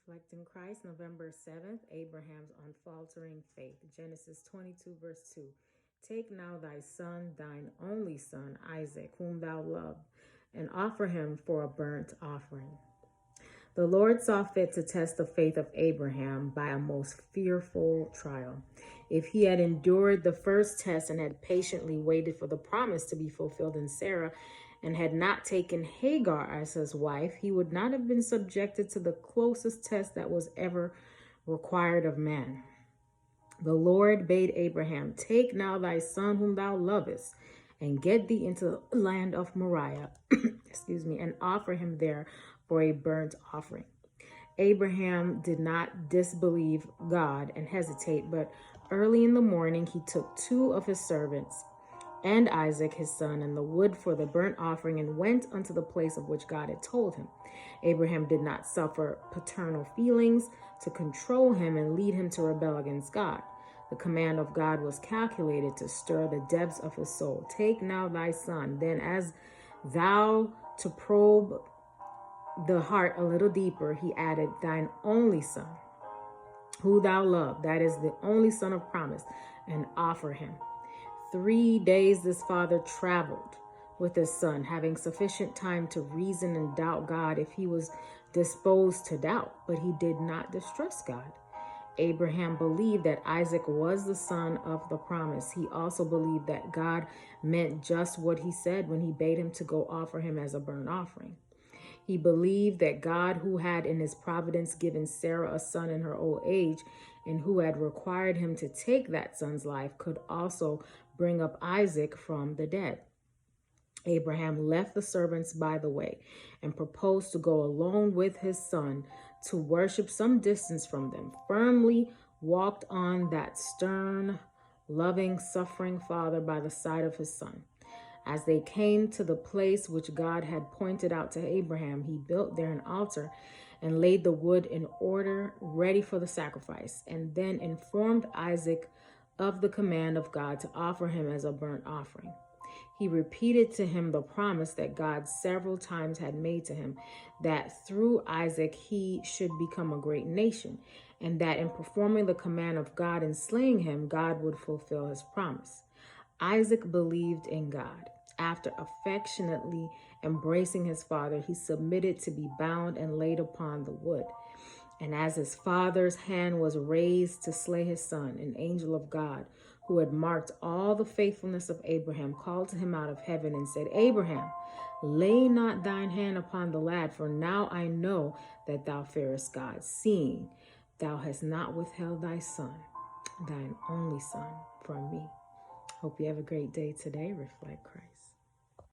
Reflecting Christ, November 7th, Abraham's unfaltering faith. Genesis 22, verse 2. Take now thy son, thine only son, Isaac, whom thou lovest, and offer him for a burnt offering. The Lord saw fit to test the faith of Abraham by a most fearful trial. If he had endured the first test and had patiently waited for the promise to be fulfilled in Sarah, and had not taken Hagar as his wife, he would not have been subjected to the closest test that was ever required of man. The Lord bade Abraham, take now thy son whom thou lovest, and get thee into the land of Moriah, and offer him there for a burnt offering. Abraham did not disbelieve God and hesitate, but early in the morning he took two of his servants and Isaac his son, and the wood for the burnt offering, and went unto the place of which God had told him. Abraham did not suffer paternal feelings to control him and lead him to rebel against God. The command of God was calculated to stir the depths of his soul. Take now thy son, then as thou to probe the heart a little deeper, he added, thine only son, who thou love, that is the only son of promise, and offer him. 3 days this father traveled with his son, having sufficient time to reason and doubt God if he was disposed to doubt, but he did not distrust God. Abraham believed that Isaac was the son of the promise. He also believed that God meant just what he said when he bade him to go offer him as a burnt offering. He believed that God, who had in his providence given Sarah a son in her old age, and who had required him to take that son's life, could also bring up Isaac from the dead. Abraham left the servants by the way and proposed to go alone with his son to worship some distance from them, firmly walked on that stern, loving, suffering father by the side of his son. As they came to the place which God had pointed out to Abraham, he built there an altar and laid the wood in order, ready for the sacrifice, and then informed Isaac of the command of God to offer him as a burnt offering. He repeated to him the promise that God several times had made to him, that through Isaac he should become a great nation, and that in performing the command of God and slaying him, God would fulfill his promise. Isaac believed in God. After affectionately embracing his father, he submitted to be bound and laid upon the wood. And as his father's hand was raised to slay his son, an angel of God, who had marked all the faithfulness of Abraham, called to him out of heaven and said, Abraham, lay not thine hand upon the lad, for now I know that thou fearest God, seeing thou hast not withheld thy son, thine only son, from me. Hope you have a great day today. Reflect Christ.